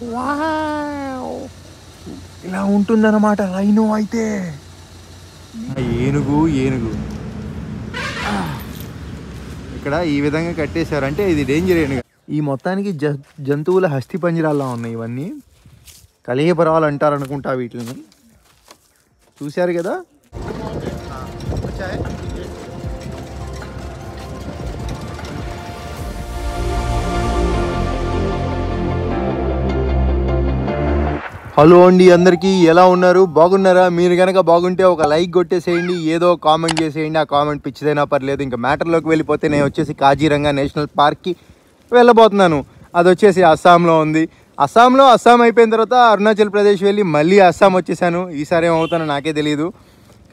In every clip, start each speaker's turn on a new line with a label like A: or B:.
A: Wow, ఇలా ఉంటుందన్నమాట rhino అయితే. ఏనుగు ఏనుగు ఇక్కడ ఈ విధంగా కట్టేశారంటే ఇది డేంజర్ ఏనుగు. ఈ మొత్తానికి జంతువుల హస్తి పంజరాల్లో ఉన్నాయి ఇవన్నీ. కలేబరాలు అంటారు అనుకుంటా వీటిని. చూశారు కదా. హలో అండి అందరికీ, ఎలా ఉన్నారు? బాగున్నారా? మీరు కనుక బాగుంటే ఒక లైక్ కొట్టేసేయండి, ఏదో కామెంట్ చేసేయండి. ఆ కామెంట్ పిచ్చిదైనా పర్లేదు. ఇంకా మ్యాటర్లోకి వెళ్ళిపోతే నేను వచ్చేసి కాజీరంగా నేషనల్ పార్క్కి వెళ్ళబోతున్నాను. అది వచ్చేసి అస్సాంలో ఉంది. అస్సాం అయిపోయిన తర్వాత అరుణాచల్ ప్రదేశ్ వెళ్ళి మళ్ళీ అస్సాం వచ్చేసాను. ఈసారి ఏమవుతానో నాకే తెలియదు.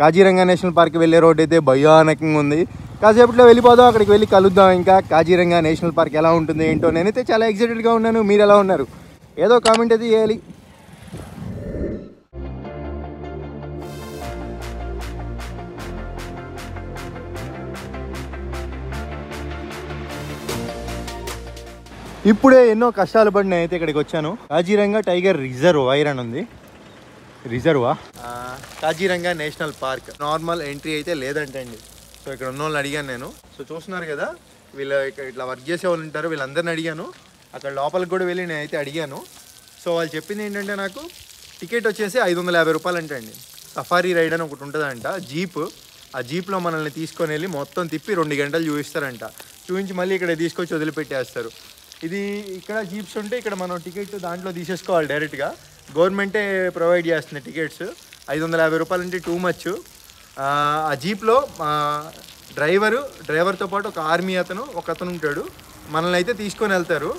A: కాజీరంగా నేషనల్ పార్క్ వెళ్ళే రోడ్ అయితే భయానకంగా ఉంది. కాసేపట్లో వెళ్ళిపోదాం, అక్కడికి వెళ్ళి కలుద్దాం. ఇంకా కాజీరంగా నేషనల్ పార్క్ ఎలా ఉంటుంది ఏంటో. నేనైతే చాలా ఎక్సైటెడ్గా ఉన్నాను. మీరు ఎలా ఉన్నారు? ఏదో కామెంట్ అయితే చేయాలి. ఇప్పుడే ఎన్నో కష్టాలు పడిన అయితే ఇక్కడికి వచ్చాను. కాజీరంగా టైగర్ రిజర్వాయర్ అని ఉంది. Kaziranga national park normal entry అయితే లేదంటే అండి. సో ఇక్కడ ఉన్న వాళ్ళని అడిగాను నేను. సో చూస్తున్నారు కదా, వీళ్ళు ఇక్కడ ఇట్లా వర్క్ చేసే వాళ్ళు ఉంటారు, వీళ్ళందరిని అడిగాను. అక్కడ లోపలికి కూడా వెళ్ళి నేనైతే అడిగాను. సో వాళ్ళు చెప్పింది ఏంటంటే, నాకు టికెట్ వచ్చేసి 550 రూపాయలు అంటే అండి. సఫారీ రైడ్ అని ఒకటి ఉంటుందంట, జీప్. ఆ జీప్లో మనల్ని తీసుకొని వెళ్ళి మొత్తం తిప్పి 2 గంటలు చూపిస్తారంట. చూపించి మళ్ళీ ఇక్కడ తీసుకొచ్చి వదిలిపెట్టేస్తారు. ఇది ఇక్కడ జీప్స్ ఉంటే ఇక్కడ మనం టికెట్ దాంట్లో తీసేసుకోవాలి డైరెక్ట్గా. గవర్నమెంటే ప్రొవైడ్ చేస్తుంది టికెట్స్. 550 రూపాయలు అంటే టూ మచ్. ఆ జీప్లో డ్రైవర్తో పాటు ఒక ఆర్మీ ఒకతను ఉంటాడు. మనల్ని అయితే తీసుకొని వెళ్తారు.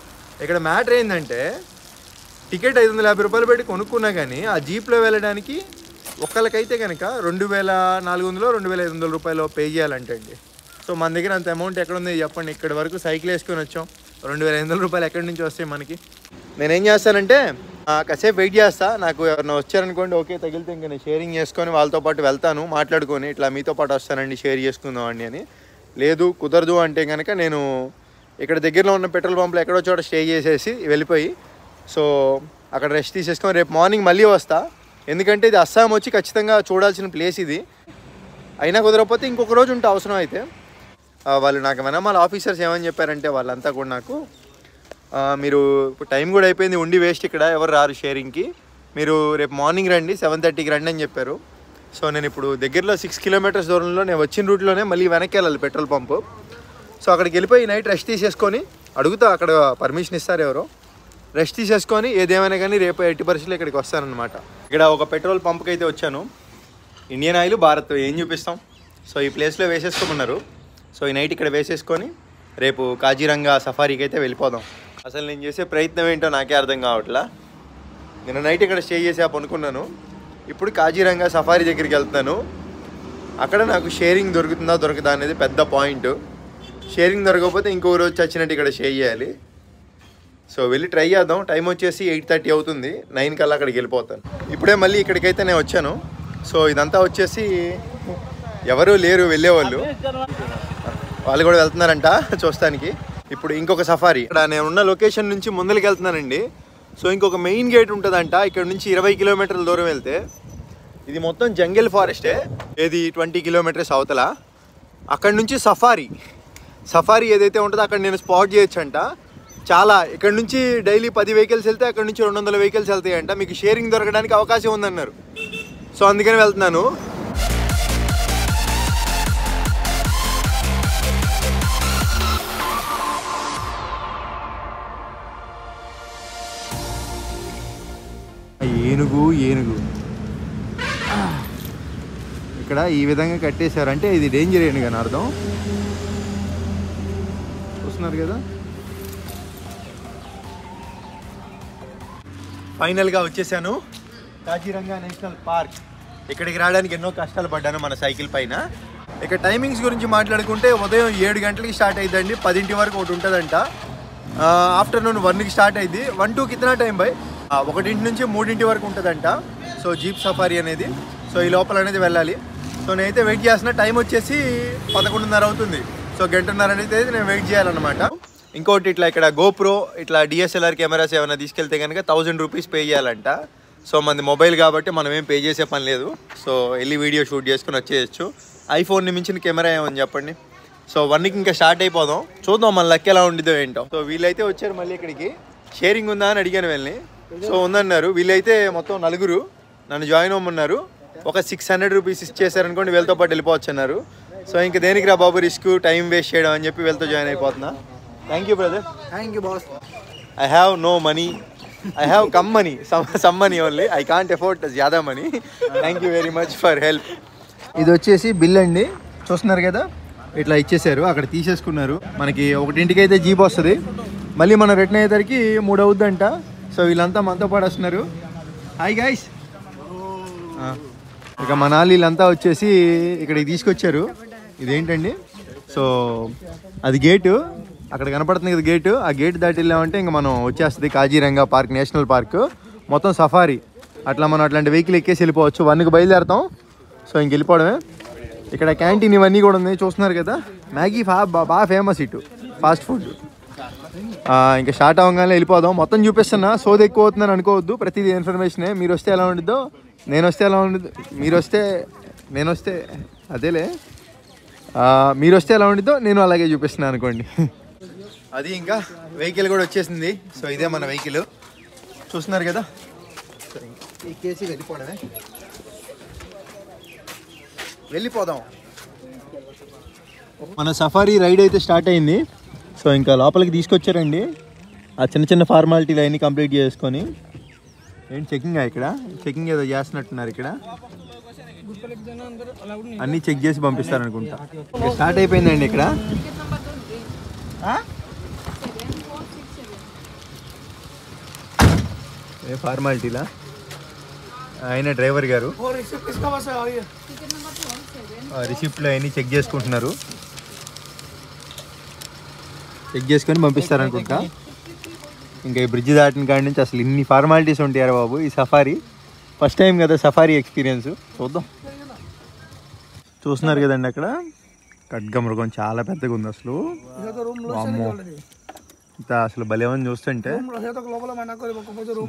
A: ఇక్కడ మ్యాటర్ ఏంటంటే, టికెట్ 550 రూపాయలు పెట్టి కొనుక్కున్నా కానీ ఆ జీప్లో వెళ్ళడానికి ఒక్కరికైతే కనుక 2400 2500 రూపాయలు పే చేయాలంటే అండి. సో మన దగ్గర అంత అమౌంట్ ఎక్కడ ఉంది చెప్పండి. ఇక్కడి వరకు సైకిల్ వేసుకొని వచ్చాం, 2500 రూపాయలు ఎక్కడి నుంచి వస్తాయి మనకి? నేనేం చేస్తానంటే, కాసేపు వెయిట్ చేస్తా. నాకు ఎవరైనా వచ్చారనుకోండి, ఓకే తగిలితే ఇంకా నేను షేరింగ్ చేసుకొని వాళ్ళతో పాటు వెళ్తాను, మాట్లాడుకొని ఇట్లా మీతో పాటు వస్తానండి, షేర్ చేసుకుందామండి అని. లేదు కుదరదు అంటే కనుక నేను ఇక్కడ దగ్గరలో ఉన్న పెట్రోల్ పంపులో ఎక్కడో చోట స్టే చేసేసి వెళ్ళిపోయి, సో అక్కడ రెస్ట్ తీసేసుకొని రేపు మార్నింగ్ మళ్ళీ వస్తా. ఎందుకంటే ఇది అస్సాం వచ్చి ఖచ్చితంగా చూడాల్సిన ప్లేస్ ఇది. అయినా కుదరకపోతే ఇంకొక రోజు ఉంటే అవసరం అయితే. వాళ్ళు నాకు వెనమాల ఆఫీసర్స్ ఏమని చెప్పారంటే, వాళ్ళంతా కూడా నాకు, మీరు ఇప్పుడు టైం కూడా అయిపోయింది, ఉండి వేస్ట్ ఇక్కడ, ఎవరు రారు షేరింగ్కి, మీరు రేపు మార్నింగ్ రండి 7:30కి రండి అని చెప్పారు. సో నేను ఇప్పుడు దగ్గరలో 6 కిలోమీటర్స్ దూరంలో, నేను వచ్చిన రూట్లోనే మళ్ళీ వెనక్కి వెళ్ళాలి పెట్రోల్ పంపు. సో అక్కడికి వెళ్ళిపోయి నైట్ రెస్ట్ తీసేసుకొని, అడుగుతా అక్కడ పర్మిషన్ ఇస్తారు ఎవరో, రెస్ట్ తీసేసుకొని ఏదేమైనా కానీ రేపు 80% ఇక్కడికి వస్తానన్నమాట. ఇక్కడ ఒక పెట్రోల్ పంప్కి అయితే వచ్చాను. ఇండియన్ ఆయిల్, భారత్ ఏం చూపిస్తాం. సో ఈ ప్లేస్లో వేసేసుకోమన్నారు. సో ఈ నైట్ ఇక్కడ వేసేసుకొని రేపు కాజీరంగా సఫారీకి అయితే వెళ్ళిపోదాం. అసలు నేను చేసే ప్రయత్నం ఏంటో నాకే అర్థం కావట్లా. నేను నైట్ ఇక్కడ స్టే చేసి అనుకున్నాను. ఇప్పుడు కాజీరంగా సఫారీ దగ్గరికి వెళ్తున్నాను. అక్కడ నాకు షేరింగ్ దొరుకుతుందా దొరకదా అనేది పెద్ద పాయింట్. షేరింగ్ దొరకకపోతే ఇంకో రోజు చచ్చినట్టు ఇక్కడ స్టే చేయాలి. సో వెళ్ళి ట్రై చేద్దాం. టైం వచ్చేసి 8:30 అవుతుంది. 9 కల్లా అక్కడికి వెళ్ళిపోతాను. ఇప్పుడే మళ్ళీ ఇక్కడికైతే నేను వచ్చాను. సో ఇదంతా వచ్చేసి ఎవరూ లేరు వెళ్ళేవాళ్ళు, వాళ్ళు కూడా వెళ్తున్నారంట చూస్తానికి. ఇప్పుడు ఇంకొక సఫారీ, ఇక్కడ నేను ఉన్న లొకేషన్ నుంచి ముందరికి వెళ్తున్నానండి. సో ఇంకొక మెయిన్ గేట్ ఉంటుందంట. ఇక్కడ నుంచి 20 కిలోమీటర్ల దూరం వెళ్తే, ఇది మొత్తం జంగిల్ ఫారెస్టే. ఏది 20 కిలోమీటర్స్ అవతల. అక్కడ నుంచి సఫారీ ఏదైతే ఉంటుందో అక్కడ నేను స్పాట్ చేయొచ్చు అంట. చాలా ఇక్కడ నుంచి డైలీ 10 వెహికల్స్ వెళ్తే అక్కడ నుంచి 200 వెహికల్స్ వెళ్తాయంట. మీకు షేరింగ్ దొరకడానికి అవకాశం ఉందన్నారు. సో అందుకని వెళ్తున్నాను. ఏనుగు ఇక్కడ ఈ విధంగా కట్టేశారు అంటే ఇది డేంజర్ ఏనుగు అని అర్థం. చూస్తున్నారు కదా. ఫైనల్గా వచ్చేసాను కాజీరంగా నేషనల్ పార్క్. ఇక్కడికి రావడానికి ఎన్నో కష్టాలు పడ్డాను మన సైకిల్ పైన. ఇక టైమింగ్స్ గురించి మాట్లాడుకుంటే, ఉదయం 7 గంటలకి స్టార్ట్ అవుతుందండి, 10 వరకు ఒకటి ఉంటుందంట. ఆఫ్టర్నూన్ 1కి స్టార్ట్ అయింది. 1-2 కిतना టైం బై 1 నుంచి 3 వరకు ఉంటుందంట. సో జీప్ సఫారీ అనేది. సో ఈ లోపల అనేది వెళ్ళాలి. సో నేనైతే వెయిట్ చేస్తున్నా. టైం వచ్చేసి 11:30 అవుతుంది. సో 1:30 అనేది నేను వెయిట్ చేయాలన్నమాట. ఇంకోటి ఇట్లా ఇక్కడ గోప్రో ఇట్లా డిఎస్ఎల్ఆర్ కెమెరాస్ ఏమైనా తీసుకెళ్తే కనుక 1000 రూపీస్ పే చేయాలంట. సో మనది మొబైల్ కాబట్టి మనం ఏం పే చేసే పని లేదు. సో వెళ్ళి వీడియో షూట్ చేసుకుని వచ్చేయచ్చు. ఐఫోన్ని మించిన కెమెరా ఏమని చెప్పండి. సో 1కి ఇంకా స్టార్ట్ అయిపోదాం, చూద్దాం మన లక్ ఎలా ఉండిదో ఏంటో. సో వీళ్ళైతే వచ్చారు మళ్ళీ ఇక్కడికి. షేరింగ్ ఉందా అని అడిగాను వెళ్ళి. సో ఉందన్నారు. వీళ్ళైతే మొత్తం 4 నన్ను జాయిన్ అవ్వమన్నారు. ఒక 600 రూపీస్ ఇచ్చేసారనుకోండి వీళ్ళతో పాటు వెళ్ళిపోవచ్చు అన్నారు. సో ఇంకా దేనికి రా బాబు రిస్క్, టైం వేస్ట్ చేయడం అని చెప్పి వీళ్ళతో జాయిన్ అయిపోతున్నా. Thank you brother.
B: Thank you boss.
A: I have no money, I have come money, some money only. I can't afford ज़्यादा money. Thank you very much for help. ఇది వచ్చేసి bill అండి, చూస్తున్నారు కదా, ఇట్లా ఇచ్చేసారు. అక్కడ తీసేసుకున్నారు. మనకి 1కి అయితే జీప్ వస్తుంది. మళ్ళీ మనం రిటర్న్ అయ్యేసరికి 3 అవుద్దంట. సో వీళ్ళంతా మనతో పాటు వస్తున్నారు. Hi guys. ఇక మన వీళ్ళంతా వచ్చేసి ఇక్కడికి తీసుకొచ్చారు. ఇదేంటండి, సో అది గేటు, అక్కడ కనపడుతుంది కదా గేటు. ఆ గేట్ దాటి వెళ్ళామంటే ఇంకా మనం వచ్చేస్తుంది కాజీరంగా పార్క్, నేషనల్ పార్క్. మొత్తం సఫారీ. అట్లా మనం అట్లాంటి వెహికల్ ఎక్కేసి వెళ్ళిపోవచ్చు. 1కి బయలుదేరుతాం. సో ఇంక వెళ్ళిపోవడమే. ఇక్కడ క్యాంటీన్ ఇవన్నీ కూడా ఉన్నాయి, చూస్తున్నారు కదా. మ్యాగీ బాగా ఫేమస్ ఇటు, ఫాస్ట్ ఫుడ్. ఇంకా స్టార్ట్ అవ్వగానే వెళ్ళిపోదాం. మొత్తం చూపిస్తున్నా, సోది ఎక్కువ అవుతుందని అనుకోవద్దు. ప్రతిదీ ఇన్ఫర్మేషనే. మీరు వస్తే ఎలా ఉండిద్దో, నేను వస్తే ఎలా ఉండిద్దో, మీరు వస్తే నేను వస్తే అదేలే, మీరు వస్తే ఎలా ఉండిద్దో నేను అలాగే చూపిస్తున్నాను అనుకోండి. అది ఇంకా వెహికల్ కూడా వచ్చేసింది. సో ఇదే మన వెహికల్, చూస్తున్నారు కదా. ఎక్కేసి వెళ్ళిపోవడమే, వెళ్ళిపోదాం. మన సఫారీ రైడ్ అయితే స్టార్ట్ అయింది. సో ఇంకా లోపలికి తీసుకొచ్చారండి. ఆ చిన్న చిన్న ఫార్మాలిటీలు అవన్నీ కంప్లీట్ చేసుకొని. ఏంటి చెకింగ్ ఇక్కడ, చెకింగ్ ఏదో చేస్తున్నట్టున్నారు ఇక్కడ. అన్నీ చెక్ చేసి పంపిస్తారనుకుంటా. స్టార్ట్ అయిపోయిందండి ఇక్కడ. ఏ ఫార్మాలిటీలా, ఆయన డ్రైవర్ గారు రిసిప్ట్లో అవన్నీ చెక్ చేసుకుంటున్నారు. చెక్ చేసుకొని పంపిస్తారనుకుంటా. ఇంకా ఈ బ్రిడ్జ్ దాటిన కాడి నుంచి అసలు ఇన్ని ఫార్మాలిటీస్ ఉంటాయారా బాబు. ఈ సఫారీ ఫస్ట్ టైం కదా సఫారీ ఎక్స్పీరియన్స్. చూద్దాం. చూస్తున్నారు కదండి అక్కడ ఖడ్గమృగం చాలా పెద్దగా ఉంది అసలు. అమ్మో, ఇంత అసలు భలేమని చూస్తుంటే.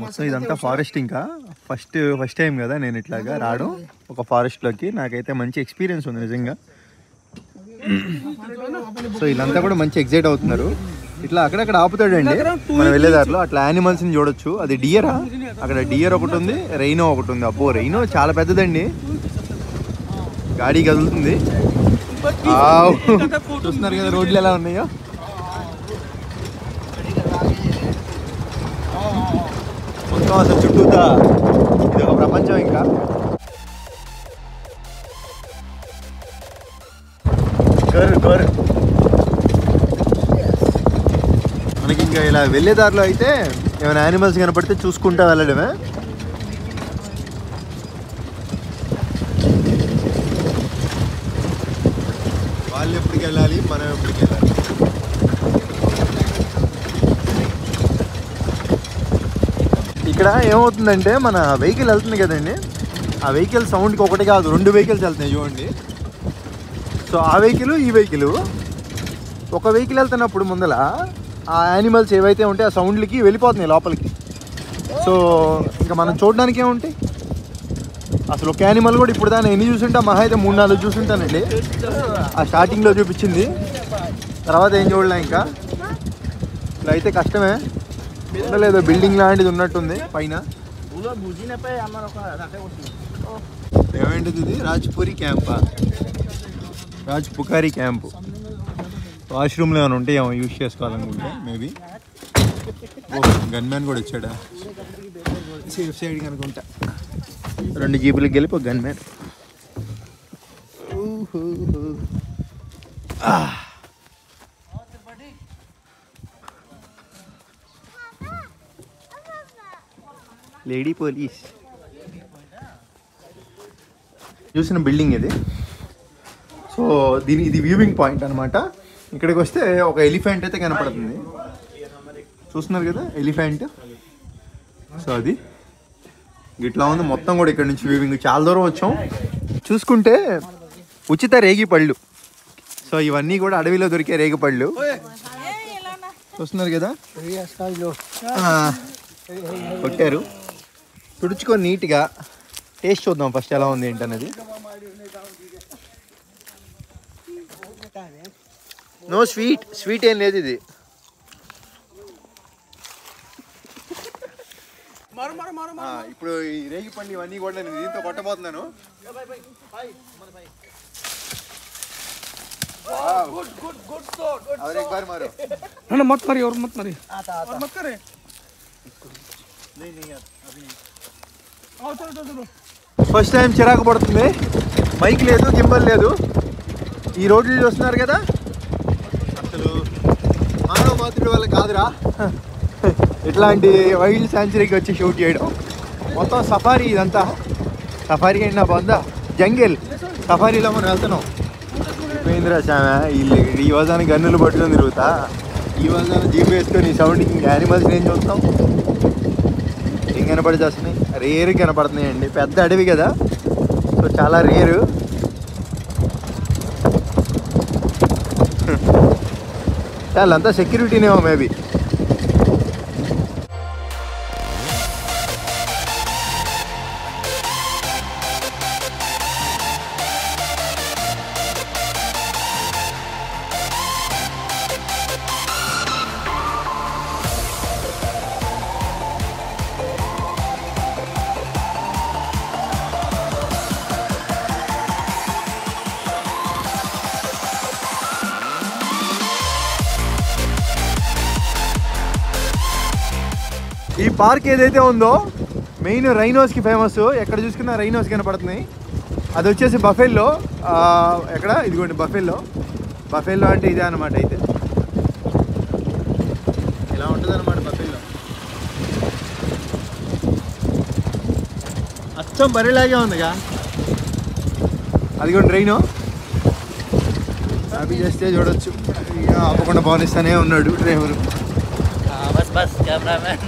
A: మొత్తం ఇదంతా ఫారెస్ట్. ఇంకా ఫస్ట్ టైం కదా నేను ఇట్లాగా రావడం ఒక ఫారెస్ట్లోకి. నాకైతే మంచి ఎక్స్పీరియన్స్ ఉంది నిజంగా. సో వీళ్ళంతా కూడా మంచి ఎగ్జైట్ అవుతున్నారు. ఇట్లా అక్కడక్కడ ఆపుతాడండి మనం వెళ్ళేదారిలో. అట్లా యానిమల్స్ని చూడొచ్చు. అది డియరా, అక్కడ డియర్ ఒకటి ఉంది, రైనో ఒకటి ఉంది. అబ్బో, రైనో చాలా పెద్దదండి, గాడి కదులుతుంది. చూస్తున్నారు కదా రోడ్లు ఎలా ఉన్నాయో. మొత్తం అసలు చుట్టూతా ఇది ఒక ప్రపంచం. ఇంకా మనకి ఇంకా ఇలా వెళ్ళేదారిలో అయితే ఏమైనా యానిమల్స్ కనపడితే చూసుకుంటా వెళ్ళడమే. వాళ్ళు ఎప్పటికి వెళ్ళాలి, మనం ఎప్పటికి వెళ్ళాలి. ఇక్కడ ఏమవుతుందంటే మన వెహికల్ వెళ్తుంది కదండి, ఆ వెహికల్ సౌండ్కి ఒకటి కాదు 2 వెహికల్స్ వెళ్తున్నాయి చూడండి. సో ఆ వెహికల్ ఈ వెహికల్, ఒక వెహికల్ వెళ్తున్నప్పుడు ముందల ఆ యానిమల్స్ ఏవైతే ఉంటాయి ఆ సౌండ్లకి వెళ్ళిపోతున్నాయి లోపలికి. సో ఇంకా మనం చూడడానికి ఏముంటాయి అసలు. ఒక యానిమల్ కూడా ఇప్పుడు దాన్ని ఎన్ని చూసుంటా, మహా అయితే 3-4 చూసుంటానండి. ఆ స్టార్టింగ్లో చూపించింది, తర్వాత ఏం చూడలే. ఇంకా ఇలా అయితే కష్టమే. లేదో బిల్డింగ్ లాంటిది ఉన్నట్టుంది పైన. ఏమేంటిది ఇది, రాజ్పురి క్యాంపా, రాజ్పుకారి క్యాంపు. వాష్రూమ్లో ఏమైనా ఉంటే ఏమో యూజ్ చేసుకోవాలనుకుంటే మేబీ. గన్ మ్యాన్ కూడా వచ్చాడా, సేఫ్ సైడ్ అనుకుంటా. 2 జీపులకి వెళ్ళి గన్ మ్యాన్. Lady police. చూసిన బిల్డింగ్ ఇది. సో ఇది వ్యూవింగ్ పాయింట్ అనమాట. ఇక్కడికి వస్తే ఒక ఎలిఫెంట్ అయితే కనపడుతుంది, చూస్తున్నారు కదా ఎలిఫెంట్. సో అది ఇట్లా ఉంది మొత్తం కూడా. ఇక్కడ నుంచి వ్యూవింగ్ చాలా దూరం వచ్చాం. చూసుకుంటే ఉచిత రేగి పళ్ళు. సో ఇవన్నీ కూడా అడవిలో దొరికే రేగి పళ్ళు. చూస్తున్నారు కదా, కొట్టారు. తుడుచుకొని నీట్గా టేస్ట్ చూద్దాం ఫస్ట్ ఎలా ఉంది ఏంటనేది. నో స్వీట్ ఏం లేదు ఇది. ఇప్పుడు ఈ రేగి పండు ఇవన్నీ కూడా నేను దీంతో కొట్టబోతున్నాను. ఫస్ట్ టైం చిరాకు పడుతుంది. మైక్ లేదు, గింబల్ లేదు. ఈ రోడ్లు చూస్తున్నారు కదా, అసలు మానవ మాతృడి వల్ల కాదురా ఇట్లాంటి వైల్డ్ శాంచురీకి వచ్చి షూట్ చేయడం. మొత్తం సఫారీ ఇదంతా. సఫారీ అయినా బాగుందా, జంగిల్ సఫారీలో మనం వెళ్తున్నాం. మహేంద్ర శ్యామ ఈ వజానికి గన్నులు పట్టుకొని తిరుగుతా, ఈ వజాన జీప్ వేసుకొని సౌండ్కి ఇంకా యానిమల్స్ ఏం చూస్తాం. ఏం కనపడి చేస్తున్నాయి, రేరు కనపడుతున్నాయండి. పెద్ద అడవి కదా, సో చాలా రేరు. వాళ్ళంతా సెక్యూరిటీనేమో మేబీ. ఈ పార్క్ ఏదైతే ఉందో మెయిన్ రైనోస్కి ఫేమస్. ఎక్కడ చూసుకున్నా రైనోస్ కనపడుతున్నాయి. అది వచ్చేసి బఫెల్లో. ఎక్కడ ఇదిగోండి బఫెల్లో అంటే ఇదే అనమాట. అయితే ఇలా ఉంటుంది అనమాట బఫెల్లో. అచ్చం బరిలాగే ఉందిగా. అదిగోండి రైనో. హ్యాపీ చేస్తే చూడొచ్చు. ఆపకుండా బానిస్తానే ఉన్నాడు డ్రైవరు.
B: Bus cameraman.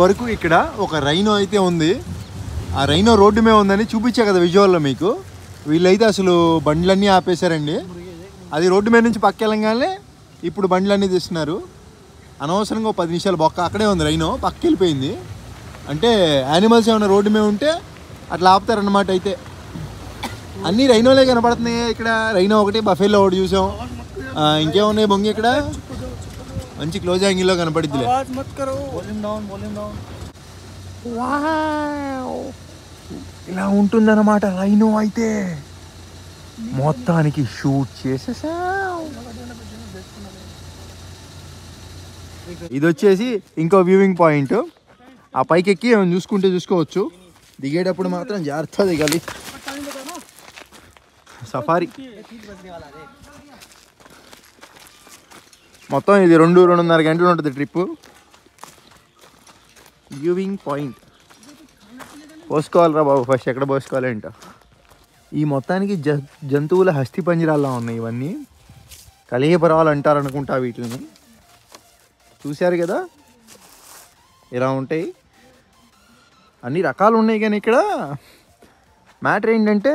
A: వరకు ఇక్కడ ఒక రైనో అయితే ఉంది. ఆ రైనో రోడ్డు మీద ఉందని చూపించా కదా విజువల్లో మీకు. వీళ్ళైతే అసలు బండ్లన్నీ ఆపేశారండి. అది రోడ్డు మీద నుంచి పక్క వెళ్ళగానే ఇప్పుడు బండ్లన్నీ తీస్తున్నారు. అనవసరంగా 10 నిమిషాలు బొక్క అక్కడే ఉంది రైనో, పక్కకి వెళ్ళిపోయింది. అంటే యానిమల్స్ ఏమైనా రోడ్డు మీద ఉంటే అట్లా ఆపుతారన్నమాట. అయితే అన్నీ రైనోలే కనపడుతున్నాయి ఇక్కడ. రైనో ఒకటి, బఫెల్లో ఒకటి చూసాం. ఇంకేమున్నాయి బొంగి ఇక్కడ? మంచి క్లోజ్ యాంగిల్లో కనపడిద్దిలే. ఇలా ఉంటుందన్నమాట రైనో. అయితే మొత్తానికి షూట్ చేసేసా. ఇది వచ్చేసి ఇంకో వ్యూవింగ్ పాయింట్. ఆ పైకి ఎక్కి ఏమైనా చూసుకోవచ్చు. దిగేటప్పుడు మాత్రం జాగ్రత్త దిగాలి. సఫారీ మొత్తం ఇది 2-2.5 గంటలు ఉంటుంది ట్రిప్పు. వ్యూవింగ్ పాయింట్ పోసుకోవాలరా బాబు. ఫస్ట్ ఎక్కడ పోసుకోవాలంట. ఈ మొత్తానికి జంతువుల హస్తి పంజరాల్లో ఉన్నాయి ఇవన్నీ. కలియపరాలు అంటారు అనుకుంటా వీటిని. చూశారు కదా ఇలా ఉంటాయి. అన్ని రకాలు ఉన్నాయి కానీ ఇక్కడ మ్యాటర్ ఏంటంటే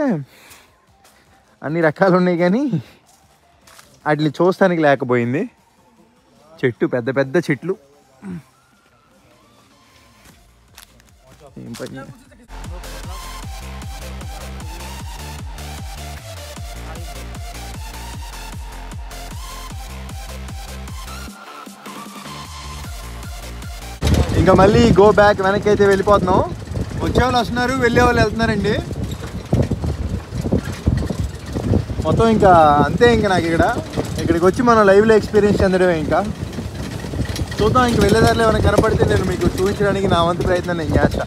A: అన్ని రకాలు ఉన్నాయి కానీ వాటిని చూస్తానికి లేకపోయింది. చెట్టు పెద్ద పెద్ద చెట్లు. ఏం పని. ఇంకా మళ్ళీ గో బ్యాక్ వెనక్కి అయితే వెళ్ళిపోతున్నాం. వచ్చేవాళ్ళు వస్తున్నారు, వెళ్ళే వాళ్ళు వెళ్తున్నారండి. మొత్తం ఇంకా అంతే. ఇంకా నాకు ఇక్కడికి వచ్చి మనం లైవ్లో ఎక్స్పీరియన్స్ చెందడమే. ఇంకా చూద్దాం, ఇంక వెళ్ళేదారిలో ఏమైనా కనపడితే నేను మీకు చూపించడానికి నా వంతు ప్రయత్నం నేను చేస్తా.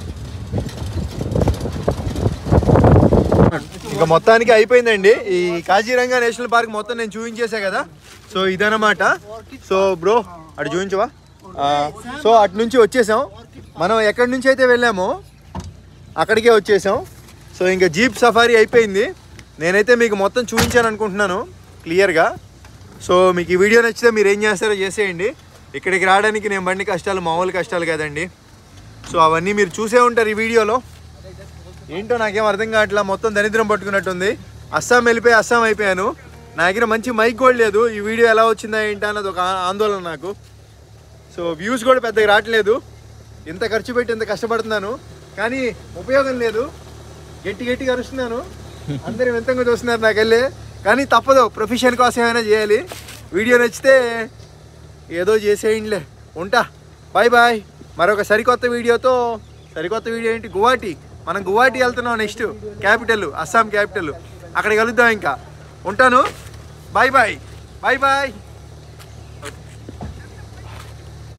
A: ఇంకా మొత్తానికి అయిపోయిందండి ఈ కాజీరంగా నేషనల్ పార్క్ మొత్తం నేను చూపించేసా కదా. సో ఇదన్నమాట. సో బ్రో అటు చూపించవా. సో అటు నుంచి వచ్చేసాం మనం. ఎక్కడి నుంచి అయితే వెళ్ళామో అక్కడికే వచ్చేసాం. సో ఇంకా జీప్ సఫారీ అయిపోయింది. నేనైతే మీకు మొత్తం చూపించాను అనుకుంటున్నాను క్లియర్గా. సో మీకు ఈ వీడియో నచ్చితే మీరు ఏం చేస్తారో చేసేయండి. ఇక్కడికి రావడానికి నేను బండి కష్టాలు మామూలు కష్టాలు కదండి. సో అవన్నీ మీరు చూసే ఉంటారు ఈ వీడియోలో. ఏంటో నాకేం అర్థం కావట్లా, మొత్తం దరిద్రం పట్టుకున్నట్టుంది. అస్సాం వెళ్ళిపోయి అస్సాం అయిపోయాను. నా దగ్గర మంచి మైక్ కూడా లేదు. ఈ వీడియో ఎలా వచ్చిందా ఏంటా అన్నది ఒక ఆందోళన నాకు. సో వ్యూస్ కూడా పెద్దగా రావట్లేదు. ఇంత ఖర్చు పెట్టి ఇంత కష్టపడుతున్నాను కానీ ఉపయోగం లేదు. గట్టిగా అరుస్తున్నాను, అందరూ వింతంగా చూస్తున్నారు నాకెళ్ళి. కానీ తప్పదు, ప్రొఫెషన్ కోసం ఏమైనా చేయాలి. వీడియో నచ్చితే ఏదో చేసేయండిలే. ఉంటా, బాయ్ బాయ్. మరొక సరికొత్త వీడియోతో. సరికొత్త వీడియో ఏంటి, గువాహటి. మనం గువాహటి వెళ్తున్నాం నెక్స్ట్, క్యాపిటల్, అస్సాం క్యాపిటల్. అక్కడ కలుద్దాం. ఇంకా ఉంటాను, బాయ్ బాయ్. Bye bye.